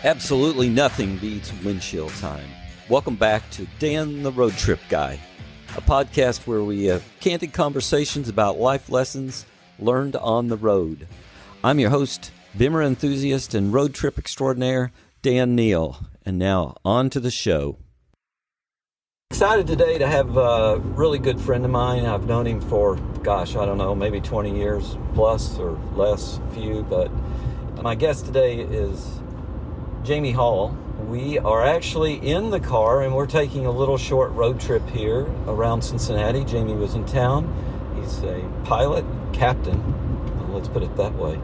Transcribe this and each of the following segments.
Absolutely nothing beats windshield time. Welcome back to Dan the Road Trip Guy, a podcast where we have candid conversations about life lessons learned on the road. I'm your host, Bimmer enthusiast and road trip extraordinaire, Dan Neal. And now, on to the show. Excited today to have a really good friend of mine. I've known him for, maybe 20 years plus or less, few. But my guest today is Jamie Hall. We are actually in the car and we're taking a little short road trip here around Cincinnati. Jamie was in town. He's a pilot, captain, let's put it that way.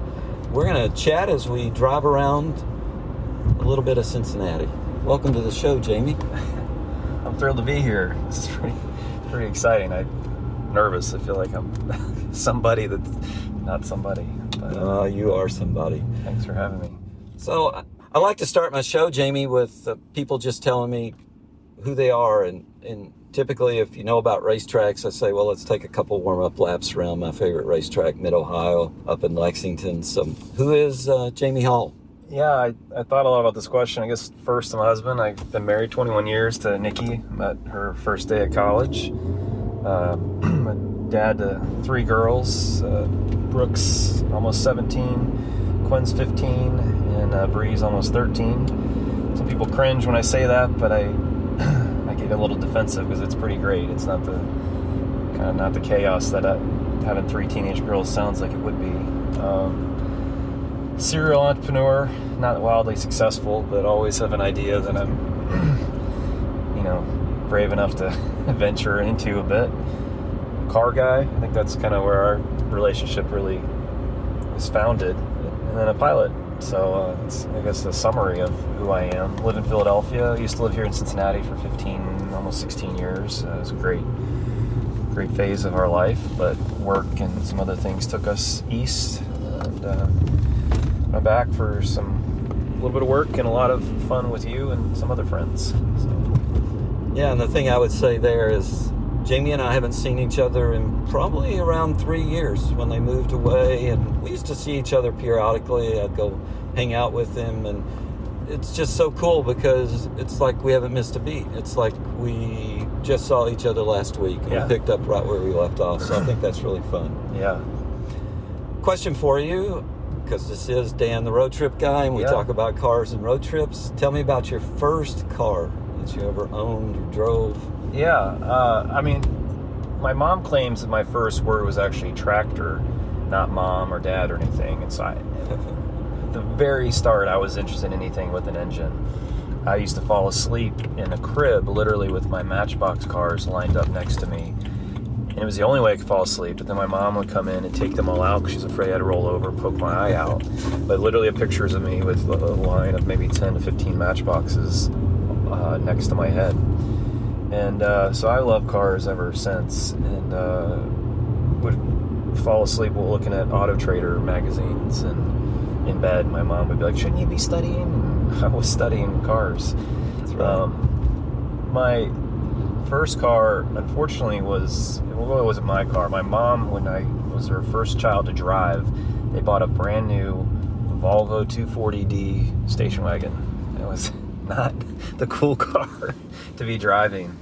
We're going to chat as we drive around a little bit of Cincinnati. Welcome to the show, Jamie. I'm thrilled to be here. This is pretty exciting. I'm nervous. I feel like I'm somebody that's not somebody. But, you are somebody. Thanks for having me. So I like to start my show, Jamie, with people just telling me who they are. And typically, if you know about racetracks, I say, well, let's take a couple warm-up laps around my favorite racetrack, Mid-Ohio, up in Lexington. So who is Jamie Hall? Yeah, I thought a lot about this question. I guess first to my husband. I've been married 21 years to Nikki. Met her first day at college. My dad to 3 girls. Brooks, almost 17. Quinn's 15. And Bree's almost 13. Some people cringe when I say that, but I get a little defensive because it's pretty great. It's not the chaos that having 3 teenage girls sounds like it would be. Serial entrepreneur, not wildly successful, but always have an idea that I'm, brave enough to venture into a bit. Car guy, I think that's kind of where our relationship really is founded. And then a pilot. So it's, I guess, a summary of who I am. Live in Philadelphia. I used to live here in Cincinnati for 15, almost 16 years. It was a great phase of our life, but work and some other things took us east. And I'm back for a little bit of work and a lot of fun with you and some other friends. So. Yeah, and the thing I would say there is Jamie and I haven't seen each other in probably around 3 years when they moved away, and we used to see each other periodically. I'd go hang out with him, and it's just so cool because it's like we haven't missed a beat. It's like we just saw each other last week and we picked up right where we left off, so I think that's really fun. Yeah. Question for you, because this is Dan the Road Trip Guy, and we talk about cars and road trips. Tell me about your first car that you ever owned or drove. Yeah, my mom claims that my first word was actually tractor, not mom or dad or anything. And so at the very start, I was interested in anything with an engine. I used to fall asleep in a crib, literally with my Matchbox cars lined up next to me. And it was the only way I could fall asleep. But then my mom would come in and take them all out because she's afraid I'd roll over and poke my eye out. But literally have pictures of me with a line of maybe 10 to 15 Matchboxes next to my head. And so I love cars ever since, and would fall asleep while looking at Auto Trader magazines, and in bed my mom would be like, shouldn't you be studying? And I was studying cars. That's right. My first car, unfortunately, it wasn't my car. My mom, when I was her first child to drive, they bought a brand new Volvo 240D station wagon. It was not the cool car to be driving.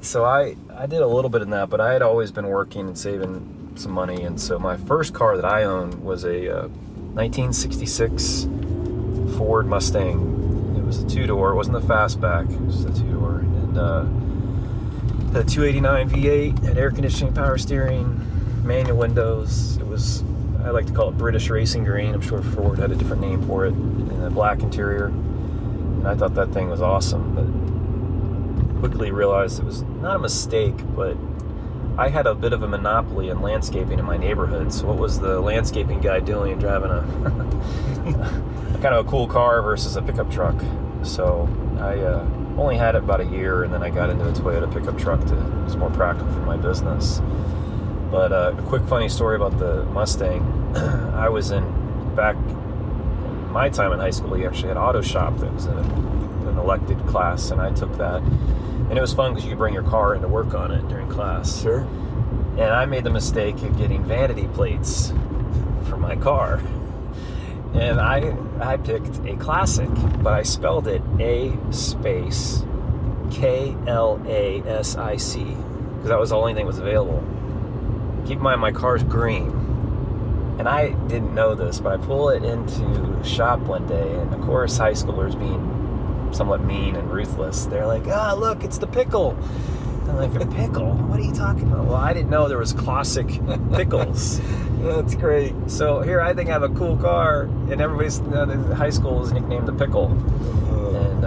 So I did a little bit in that, but I had always been working and saving some money. And so my first car that I owned was a 1966 Ford Mustang. It was a 2-door. It wasn't the fastback. It was a 2-door. And had a 289 V8, had air conditioning, power steering, manual windows. It was, I like to call it British Racing Green. I'm sure Ford had a different name for it. And a black interior. And I thought that thing was awesome, but quickly realized it was not a mistake, but I had a bit of a monopoly in landscaping in my neighborhood. So what was the landscaping guy doing driving a kind of a cool car versus a pickup truck? So I only had it about a year, and then I got into a Toyota pickup truck that was more practical for my business. But a quick funny story about the Mustang. I was back in my time in high school, he actually had an auto shop that was in an elected class, and I took that. And it was fun because you could bring your car in to work on it during class. Sure. And I made the mistake of getting vanity plates for my car. And I picked a classic, but I spelled it A-space K-L-A-S-I-C because that was the only thing that was available. Keep in mind, my car's green. And I didn't know this, but I pull it into the shop one day, and of course, high schoolers being somewhat mean and ruthless, they're like, look, it's the pickle. I'm like, a pickle? What are you talking about? Well, I didn't know there was classic pickles. That's great. So here I think I have a cool car, and everybody's, the high school is nicknamed the pickle. And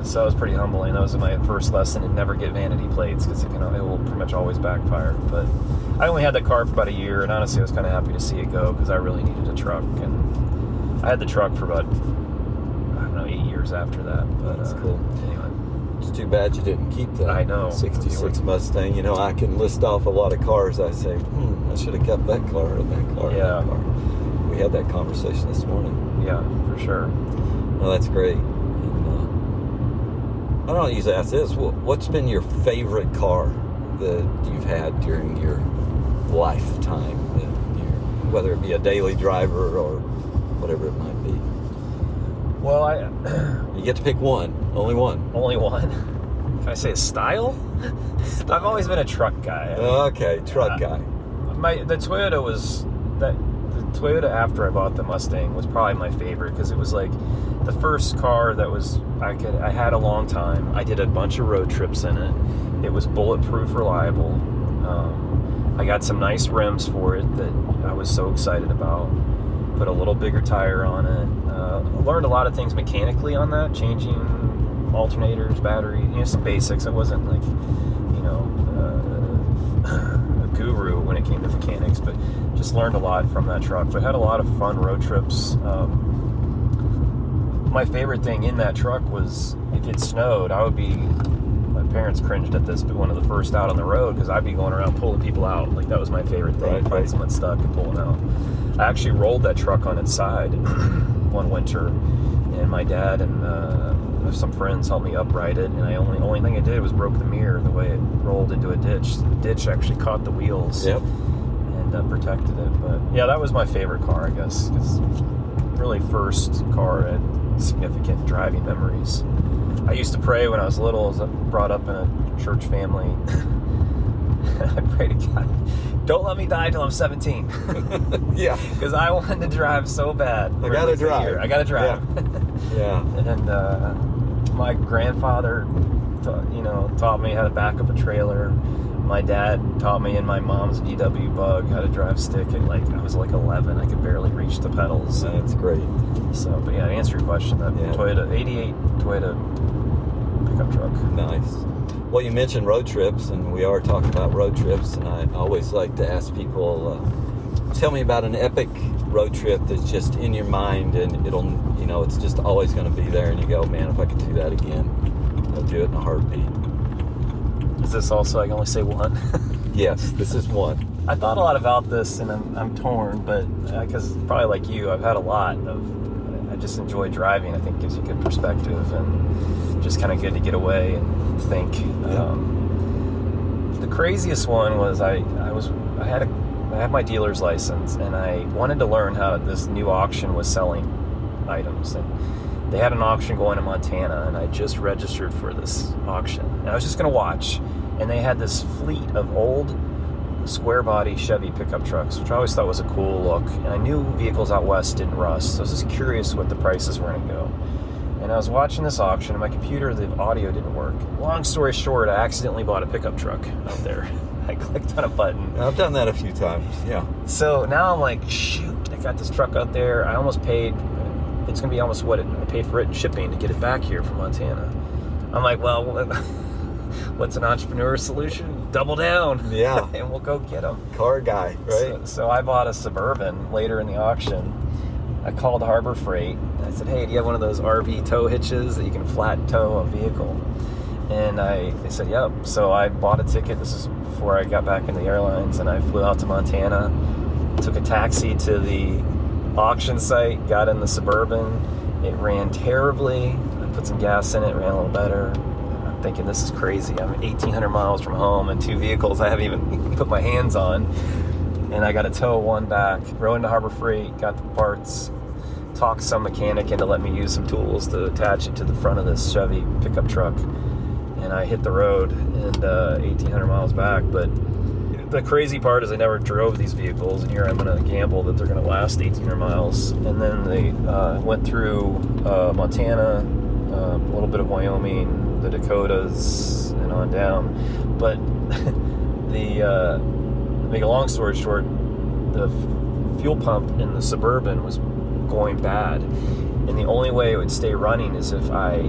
so it was pretty humbling. That was my first lesson in never get vanity plates, because it will pretty much always backfire. But I only had that car for about a year, and honestly I was kind of happy to see it go, because I really needed a truck. And I had the truck for about, 8 years after that. But, that's cool. Anyway. It's too bad you didn't keep that. I know. 66 Mustang. I can list off a lot of cars. I say, I should have kept that car and that car and that car. We had that conversation this morning. Yeah, for sure. Well, that's great. And, I don't usually ask this. What's been your favorite car that you've had during your lifetime? Whether it be a daily driver or whatever it might be. Well, you get to pick one. Only one. Only one. Can I say a style? I've always been a truck guy. Okay, truck guy. The Toyota after I bought the Mustang was probably my favorite, because it was like the first car that I had a long time. I did a bunch of road trips in it. It was bulletproof, reliable. I got some nice rims for it that I was so excited about. Put a little bigger tire on it. Learned a lot of things mechanically on that, changing alternators, battery, some basics. I wasn't like, a guru when it came to mechanics, but just learned a lot from that truck. But had a lot of fun road trips. My favorite thing in that truck was if it snowed, my parents cringed at this, but one of the first out on the road, because I'd be going around pulling people out. Like, that was my favorite thing, find someone stuck and pull them out. I actually rolled that truck on its side one winter, and my dad and some friends helped me upright it, and the only thing I did was broke the mirror the way it rolled into a ditch. The ditch actually caught the wheels. Yep. And protected it. But yeah, that was my favorite car, I guess, because really first car had significant driving memories. I used to pray when I was little. I was brought up in a church family. I prayed to God, don't let me die till I'm 17. Yeah. Because I wanted to drive so bad. I gotta drive. Yeah. And my grandfather, taught me how to back up a trailer. My dad taught me in my mom's VW Bug how to drive stick at I was 11. I could barely reach the pedals. That's great. So, but yeah, to answer your question, that Toyota, 88 Toyota pickup truck. Nice. Well, you mentioned road trips, and we are talking about road trips, and I always like to ask people, tell me about an epic road trip that's just in your mind, and it'll, it's just always going to be there, and you go, man, if I could do that again, I'll do it in a heartbeat. Is this also, I can only say one? Yes, this is one. I thought a lot about this, and I'm torn, but because probably like you, I've had a lot of, I just enjoy driving. I think gives you good perspective, and just kind of good to get away and think. Yeah. The craziest one was I had my dealer's license, and I wanted to learn how this new auction was selling items, and they had an auction going in Montana, and I just registered for this auction, and I was just going to watch, and they had this fleet of old square body Chevy pickup trucks, which I always thought was a cool look, and I knew vehicles out west didn't rust, so I was just curious what the prices were going to go. And I was watching this auction, and my computer, the audio didn't work. Long story short, I accidentally bought a pickup truck out there. I clicked on a button. I've done that a few times, yeah. So now I'm like, shoot, I got this truck out there. I almost paid, it's going to be almost what I paid for it in shipping to get it back here from Montana. I'm like, well, what's an entrepreneur solution? Double down. Yeah. And we'll go get them. Car guy, right? So I bought a Suburban later in the auction. I called Harbor Freight. And I said, hey, do you have one of those RV tow hitches that you can flat tow a vehicle? And they said, yep. So I bought a ticket. This is before I got back into the airlines. And I flew out to Montana, took a taxi to the auction site, got in the Suburban. It ran terribly. I put some gas in it, ran a little better. I'm thinking, this is crazy. I'm 1,800 miles from home and two vehicles I haven't even put my hands on. And I got to tow one back, rode into Harbor Freight, got the parts, talked some mechanic into letting me use some tools to attach it to the front of this Chevy pickup truck. And I hit the road and 1,800 miles back. But the crazy part is I never drove these vehicles, and here I'm going to gamble that they're going to last 1,800 miles. And then they went through Montana, a little bit of Wyoming, the Dakotas, and on down. But make a long story short, the fuel pump in the Suburban was going bad, and the only way it would stay running is if I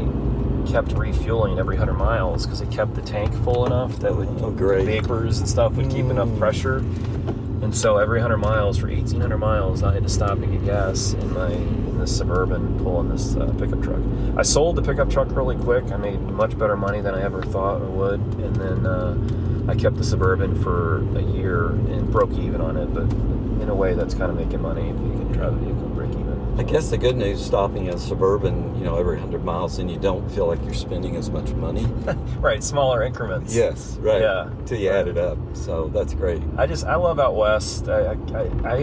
kept refueling every 100 miles, because it kept the tank full enough that would vapors and stuff would keep enough pressure. And so every 100 miles for 1,800 miles, I had to stop and get gas in this Suburban pulling this pickup truck. I sold the pickup truck really quick. I made much better money than I ever thought I would, and then I kept the Suburban for a year and broke even on it. But in a way, that's kind of making money if you can drive a vehicle and break even. I guess the good news, stopping a Suburban, every 100 miles, and you don't feel like you're spending as much money. Right, smaller increments. Yes, right. Yeah, till you add it up. So that's great. I love out west. I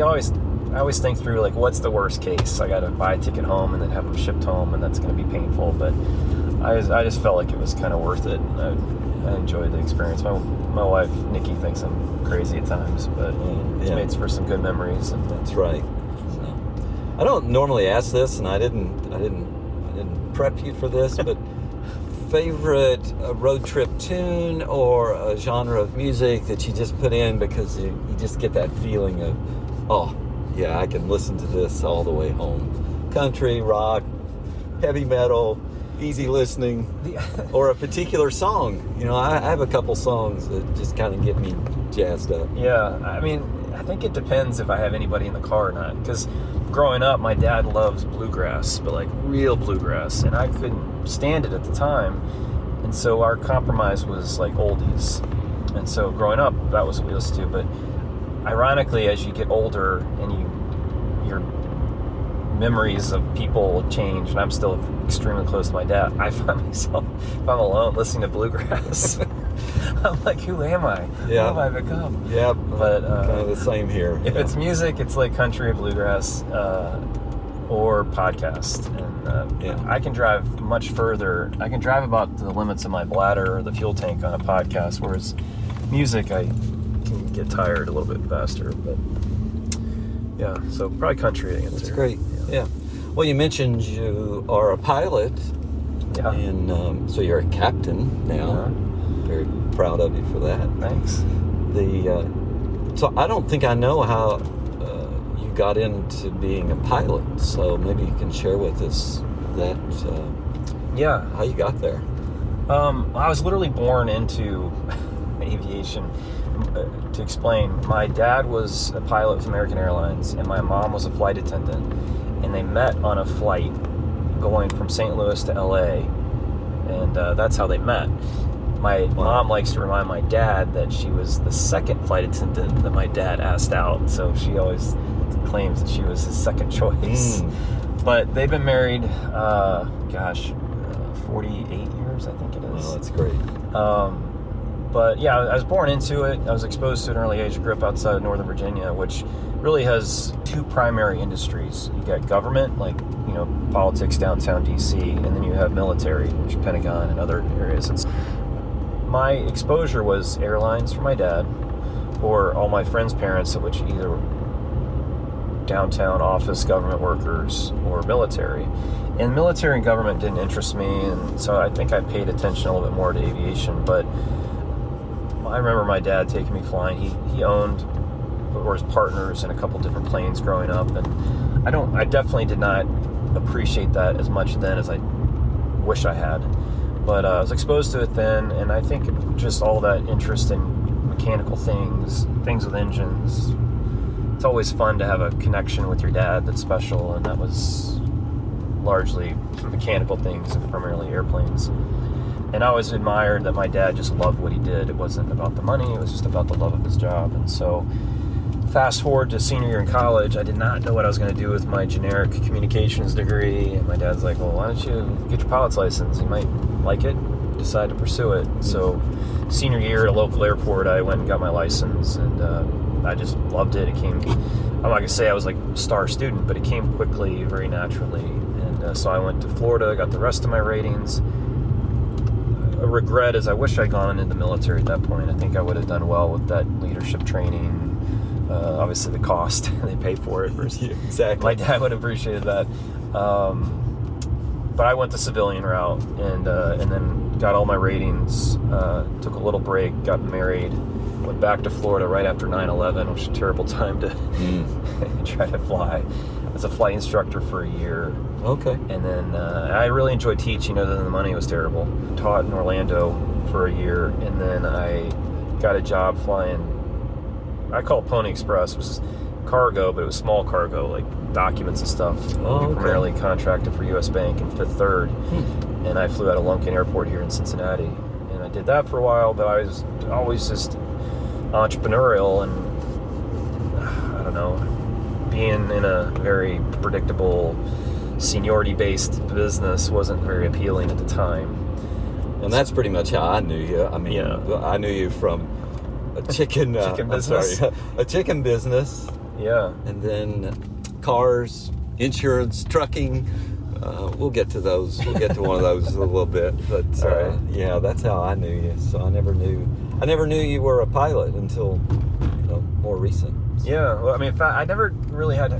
always think through, like, what's the worst case? I got to buy a ticket home and then have them shipped home, and that's going to be painful. But I just felt like it was kind of worth it. I enjoyed the experience. My wife Nikki thinks I'm crazy at times, but it's made for some good memories. And that's right. So, I don't normally ask this, and I didn't prep you for this, but favorite road trip tune or a genre of music that you just put in because you just get that feeling of, oh yeah, I can listen to this all the way home. Country, rock, heavy metal, easy listening, or a particular song. I have a couple songs that just kind of get me jazzed up. Yeah, I mean, I think it depends if I have anybody in the car or not, because growing up, my dad loves bluegrass, but like real bluegrass, and I couldn't stand it at the time, and so our compromise was like oldies. And so growing up, that was what we listened to. But ironically, as you get older and your memories of people change, and I'm still extremely close to my dad, I find myself, if I'm alone, listening to bluegrass. I'm like, who am I? Yeah. Who have I become? Yeah, but kind of the same here. If it's music, it's like country or bluegrass or podcast. And I can drive much further. I can drive about the limits of my bladder or the fuel tank on a podcast, whereas music, I can get tired a little bit faster. But yeah, so probably country. I That's great. Yeah. Well, you mentioned you are a pilot. Yeah. And so you're a captain now. Yeah. Very proud of you for that. Thanks. So I don't think I know how you got into being a pilot. So maybe you can share with us that. How you got there. I was literally born into aviation. To explain, my dad was a pilot with American Airlines, and my mom was a flight attendant, and they met on a flight going from St. Louis to LA, and that's how they met. My mom likes to remind my dad that she was the second flight attendant that my dad asked out, so she always claims that she was his second choice. But they've been married, 48 years, I think it is. Oh, that's great. But yeah, I was born into it. I was exposed to it at an early age. I grew up outside of Northern Virginia, which really has two primary industries. You got government, like, politics downtown DC, and then you have military, which is Pentagon and other areas. My exposure was airlines for my dad, or all my friends' parents, which either downtown office government workers or military. And military and government didn't interest me, and so I think I paid attention a little bit more to aviation. But I remember my dad taking me flying. He owned, or his partners, in a couple different planes growing up, and I definitely did not appreciate that as much then as I wish I had. But I was exposed to it then, and I think just all that interest in mechanical things with engines. It's always fun to have a connection with your dad that's special, and that was largely mechanical things, primarily airplanes. And I always admired that my dad just loved what he did. It wasn't about the money, it was just about the love of his job. And so fast forward to senior year in college, I did not know what I was going to do with my generic communications degree. And my dad's like, well, why don't you get your pilot's license? You might like it, decide to pursue it. So senior year at a local airport, I went and got my license. And I just loved it. It came, I'm not gonna say I was like a star student, but it came quickly, very naturally. And so I went to Florida, got the rest of my ratings. A regret is I wish I'd gone into the military at that point. I think I would have done well with that leadership training. Obviously the cost, they pay for it. Yeah, exactly. My dad would have appreciated that. But I went the civilian route and then got all my ratings, took a little break, got married, went back to Florida right after 9/11, which was a terrible time to try to fly. As a flight instructor for a year. Okay. And then I really enjoyed teaching, other than the money was terrible. Taught in Orlando for a year, and then I got a job flying, I call it Pony Express, which is cargo, but it was small cargo, like documents and stuff. Oh, Primarily contracted for U.S. Bank and Fifth Third. And I flew out of Lumpkin Airport here in Cincinnati. And I did that for a while, but I was always just entrepreneurial, and I don't know, being in a very predictable seniority-based business wasn't very appealing at the time. And that's pretty much how I knew you. I mean, I knew you from a chicken business. A chicken business. Yeah. And then cars, insurance, trucking. We'll get to those. We'll get to one of those a little bit. But yeah, that's how I knew you. So I never knew you were a pilot until more recent. Yeah, well, I mean, in fact, I never really had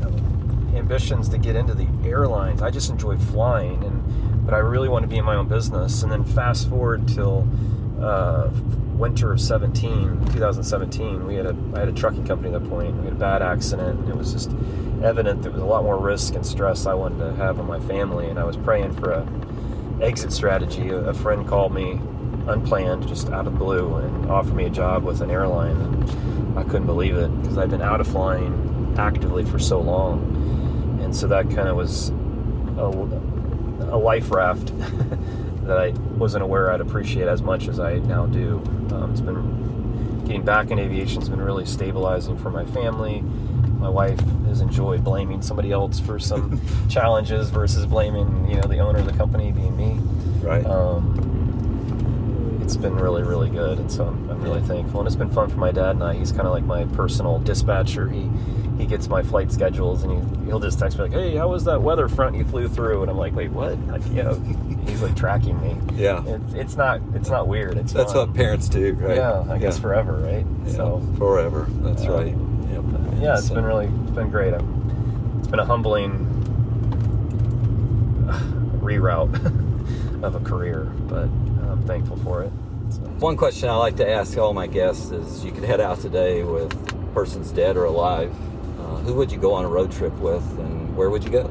ambitions to get into the airlines. I just enjoyed flying, but I really wanted to be in my own business. And then fast forward till winter of 2017, I had a trucking company at that point. We had a bad accident, and it was just evident there was a lot more risk and stress I wanted to have on my family, and I was praying for a exit strategy. A friend called me unplanned, just out of the blue, and offered me a job with an airline. And I couldn't believe it, because I'd been out of flying actively for so long. And so that kind of was a life raft that I wasn't aware I'd appreciate as much as I now do. It's been, getting back in aviation has been really stabilizing for my family. My wife has enjoyed blaming somebody else for some challenges versus blaming, the owner of the company being me. Right. It's been really, really good, and so I'm really thankful. And it's been fun for my dad and I. He's kind of like my personal dispatcher. He gets my flight schedules, and he'll just text me like, "Hey, how was that weather front you flew through?" And I'm like, "Wait, what?" He's like tracking me. Yeah. It's not weird. It's that's fun. What parents do, right? Yeah, I guess forever, right? Yeah, so forever. That's right. Yep. Yeah, it's been great. It's been a humbling reroute of a career, but I'm thankful for it. So. One question I like to ask all my guests is, you could head out today with persons dead or alive. Who would you go on a road trip with, and where would you go?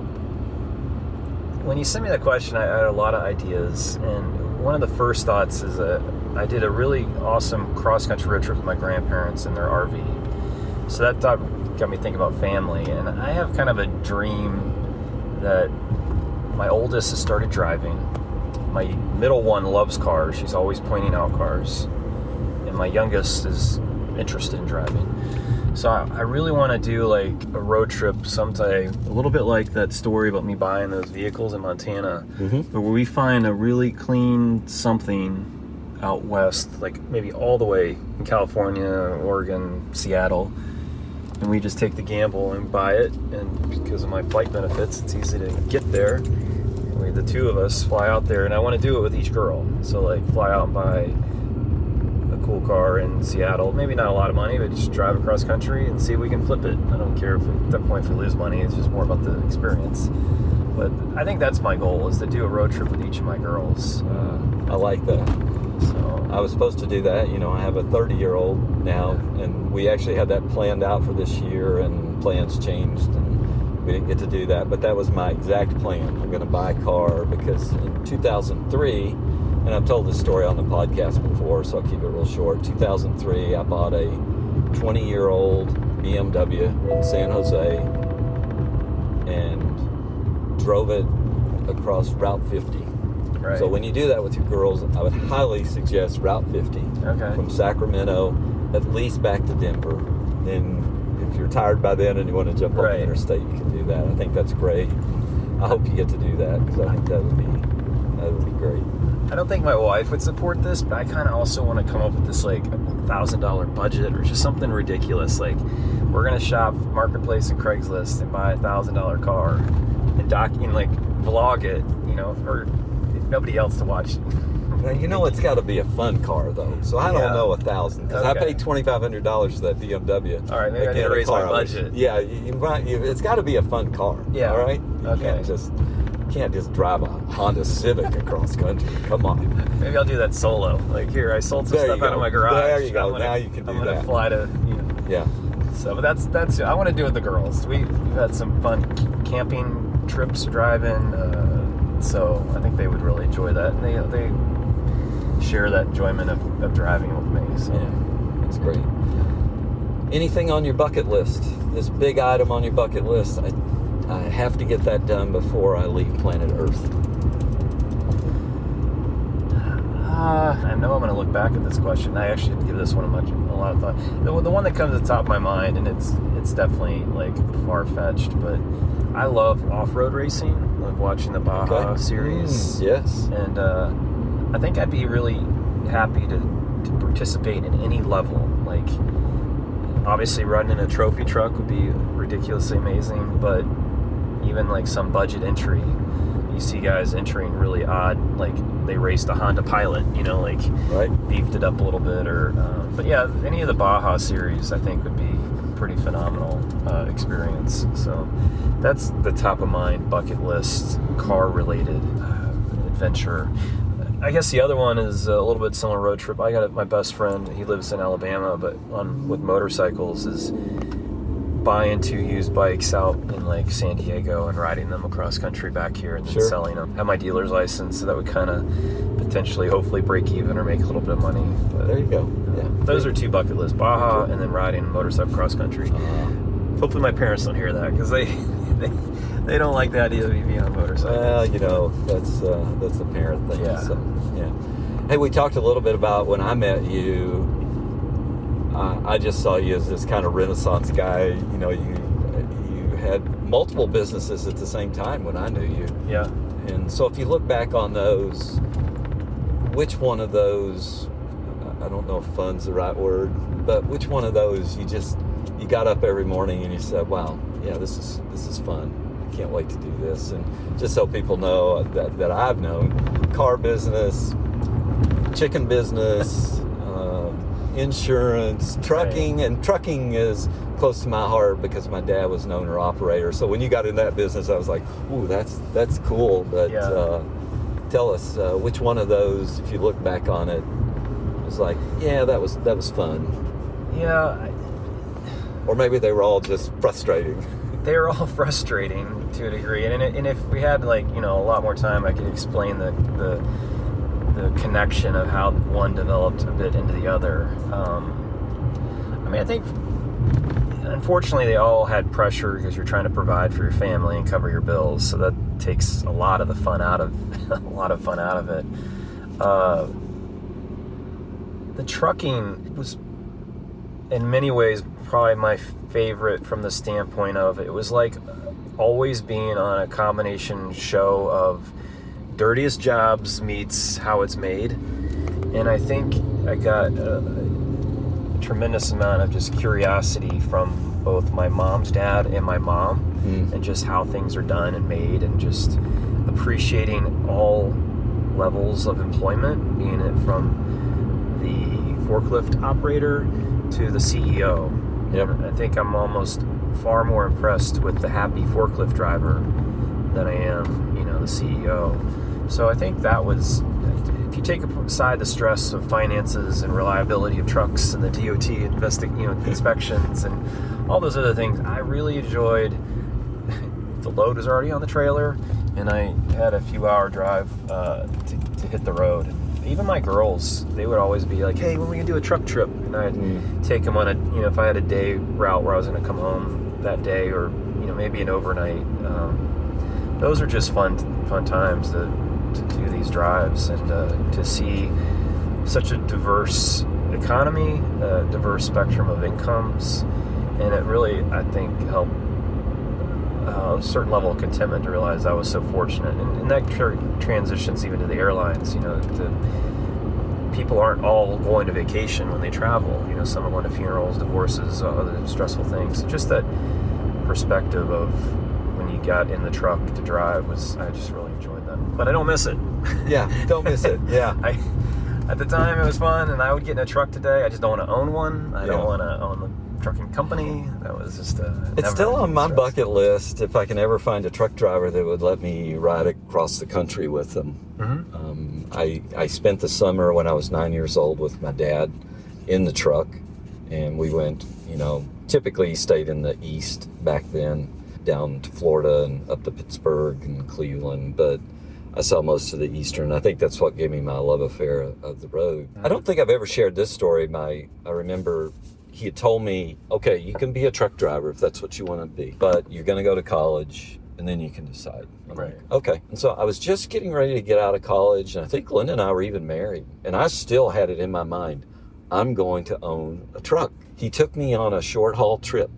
When you sent me that question, I had a lot of ideas, and one of the first thoughts is that I did a really awesome cross-country road trip with my grandparents in their RV. So that thought got me thinking about family, and I have kind of a dream that my oldest has started driving. My middle one loves cars. She's always pointing out cars. And my youngest is interested in driving. So I really want to do like a road trip someday, a little bit like that story about me buying those vehicles in Montana, but where we find a really clean something out west, like maybe all the way in California, Oregon, Seattle, and we just take the gamble and buy it. And because of my flight benefits, it's easy to get there. And the two of us fly out there, and I want to do it with each girl. So like fly out and buy a cool car in Seattle, maybe not a lot of money, but just drive across country and see if we can flip it. I don't care if at that point if we lose money, it's just more about the experience. But I think that's my goal, is to do a road trip with each of my girls. I like that. So I was supposed to do that. I have a 30-year-old now, and we actually had that planned out for this year, and plans changed, and we didn't get to do that. But that was my exact plan. I'm going to buy a car because in 2003, and I've told this story on the podcast before, so I'll keep it real short. 2003, I bought a 20-year-old BMW in San Jose and drove it across Route 50. right. So when you do that with your girls, I would highly suggest Route 50 from Sacramento, at least back to Denver. Then if you're tired by then and you want to jump on the interstate, you can do that. I think that's great. I hope you get to do that, because I think that would be great. I don't think my wife would support this, but I kind of also want to come up with this like $1,000 budget or just something ridiculous. Like, we're gonna shop Marketplace and Craigslist and buy a $1,000 car and vlog it, or if nobody else to watch it. Now, it's got to be a fun car though. So I don't know 1,000 because I paid $2,500 for that BMW. All right, maybe I need to raise my budget. Yeah, it's got to be a fun car. Yeah. All right. Okay. You can't just drive a Honda Civic across country. Come on. Maybe I'll do that solo. Like, here, I sold some stuff out of my garage. There you go. Now you can do that. I'm gonna fly to. Yeah. So, but that's I want to do it with the girls. We've had some fun camping trips, driving. So I think they would really enjoy that, and they share that enjoyment of driving with me. So yeah, that's great. Anything on your bucket list? This big item on your bucket list? I have to get that done before I leave planet Earth. I know I'm going to look back at this question. I actually didn't give this one a lot of thought. The one that comes to the top of my mind, and it's definitely like far-fetched, but I love off-road racing. I love watching the Baja series. Yes. And I think I'd be really happy to participate in any level. Like, obviously running a trophy truck would be ridiculously amazing, but even like some budget entry, you see guys entering really odd, like they raced a Honda Pilot, right, beefed it up a little bit, or but yeah, any of the Baja series I think would be a pretty phenomenal experience. So that's the top of mind bucket list car related adventure. I guess the other one is a little bit similar road trip. I got my best friend, he lives in Alabama, but with motorcycles, is buying 2 used bikes out in like San Diego and riding them across country back here and then selling them. Have my dealer's license, so that would kind of potentially hopefully break even or make a little bit of money. But there you go. Yeah. Those are 2 bucket lists, Baja and then riding a motorcycle cross country. Hopefully my parents don't hear that, because they don't like the idea of me being on motorcycles. Well, that's a parent thing. Yeah. So, yeah. Hey, we talked a little bit about when I met you. I just saw you as this kind of Renaissance guy. You had multiple businesses at the same time when I knew you. Yeah. And so if you look back on those, which one of those, I don't know if fun's the right word, but which one of those you got up every morning and you said, wow, yeah, this is fun. I can't wait to do this. And just so people know that I've known, car business, chicken business, insurance, trucking, right. And trucking is close to my heart because my dad was an owner-operator. So when you got in that business, I was like, ooh, that's cool. But tell us, which one of those, if you look back on it, was like, yeah, that was fun. Yeah. Or maybe they were all just frustrating. They were all frustrating to a degree. And if we had a lot more time, I could explain the connection of how one developed a bit into the other. I think unfortunately they all had pressure because you're trying to provide for your family and cover your bills, so that takes a lot of the fun out of it. The trucking was in many ways probably my favorite from the standpoint of it was like always being on a combination show of dirtiest jobs meets how it's made. And I think I got a tremendous amount of just curiosity from both my mom's dad and my mom, and just how things are done and made, and just appreciating all levels of employment, being it from the forklift operator to the CEO. Yep. I think I'm almost far more impressed with the happy forklift driver than I am, the CEO. So I think that was, if you take aside the stress of finances and reliability of trucks and the DOT inspections and all those other things, I really enjoyed. The load was already on the trailer, and I had a few hour drive to hit the road. And even my girls, they would always be like, "Hey, when are we gonna do a truck trip?" And I'd take them on if I had a day route where I was gonna come home that day, or maybe an overnight. Those are just fun times to do these drives, and to see such a diverse economy, a diverse spectrum of incomes, and it really, I think, helped a certain level of contentment to realize I was so fortunate. And that transitions even to the airlines. People aren't all going to vacation when they travel. Some are going to funerals, divorces, other stressful things. Just that perspective of when you got in the truck to drive I just really enjoyed that. But I don't miss it. Yeah, don't miss it. Yeah. At the time, it was fun, and I would get in a truck today. I just don't want to own one. I don't want to own the trucking company. That was just it's still on my bucket list if I can ever find a truck driver that would let me ride across the country with them. Mm-hmm. I spent the summer when I was 9 years old with my dad in the truck, and we went, typically stayed in the east back then, down to Florida and up to Pittsburgh and Cleveland, but I saw most of the eastern. I think that's what gave me my love affair of the road. I don't think I've ever shared this story. I remember he had told me, okay, you can be a truck driver if that's what you want to be, but you're going to go to college and then you can decide. I'm right. Like, okay. And so I was just getting ready to get out of college, and I think Linda and I were even married, and I still had it in my mind, I'm going to own a truck. He took me on a short haul trip,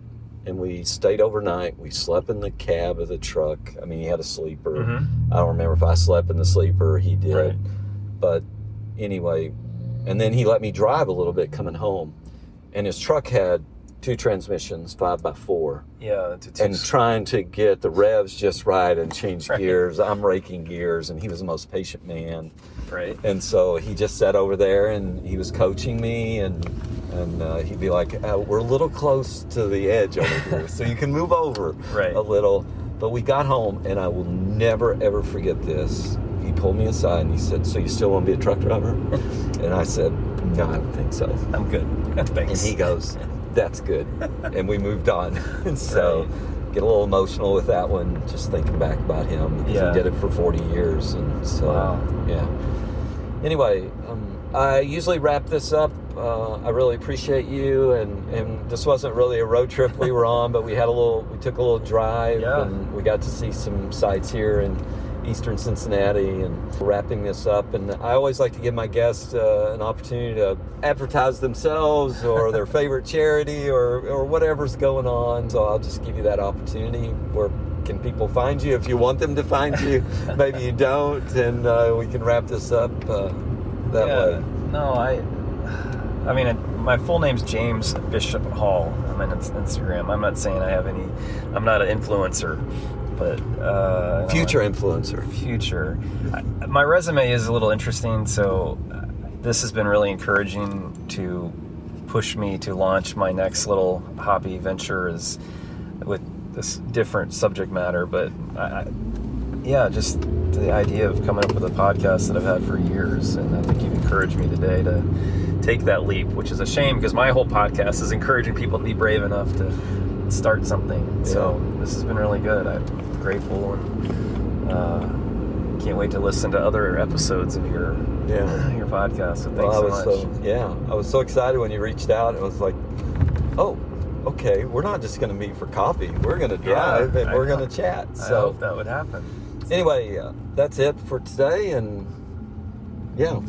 and we stayed overnight. We slept in the cab of the truck. I mean, he had a sleeper. Mm-hmm. I don't remember if I slept in the sleeper. He did. Right. But anyway, and then he let me drive a little bit coming home. And his truck had 2 transmissions, 5x4. Yeah. And trying to get the revs just right and change right. gears. I'm raking gears, and he was the most patient man. Right. And so he just sat over there, and he was coaching me, and he'd be like, we're a little close to the edge over here, so you can move over right. a little. But we got home, and I will never, ever forget this. He pulled me aside, and he said, so you still want to be a truck driver? And I said, no, I don't think so. I'm good. Thanks. And he goes, that's good. And we moved on. And so get a little emotional with that one, just thinking back about him, because he did it for 40 years. And so, yeah. Anyway, I usually wrap this up. I really appreciate you, and this wasn't really a road trip we were on, but we took a little drive, and we got to see some sights here in eastern Cincinnati, and wrapping this up. And I always like to give my guests an opportunity to advertise themselves or their favorite charity or whatever's going on. So I'll just give you that opportunity. Where can people find you if you want them to find you? Maybe you don't, and we can wrap this up that way. No, I mean, my full name's James Bishop Hall. I'm on Instagram. I'm not saying I'm not an influencer, but future influencer. Future. My resume is a little interesting, so this has been really encouraging to push me to launch my next little hobby venture is with this different subject matter. But just the idea of coming up with a podcast that I've had for years, and I think you've encouraged me today to take that leap, which is a shame because my whole podcast is encouraging people to be brave enough to start something. So this has been really good. I'm grateful, and can't wait to listen to other episodes of your podcast. So thanks so much. I was so excited when you reached out. It was like, oh, okay, we're not just going to meet for coffee. We're going to drive, and we're going to chat. So I hope that would happen. Anyway, that's it for today, and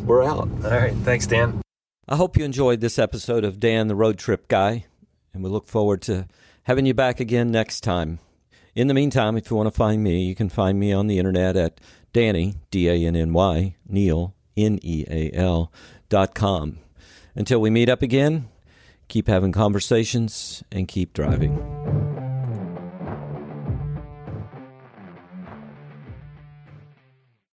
we're out. All right, thanks, Dan. I hope you enjoyed this episode of Dan the Road Trip Guy, and we look forward to having you back again next time. In the meantime, if you want to find me, you can find me on the internet at Danny, D-A-N-N-Y, Neal, Neal.com. Until we meet up again, keep having conversations and keep driving.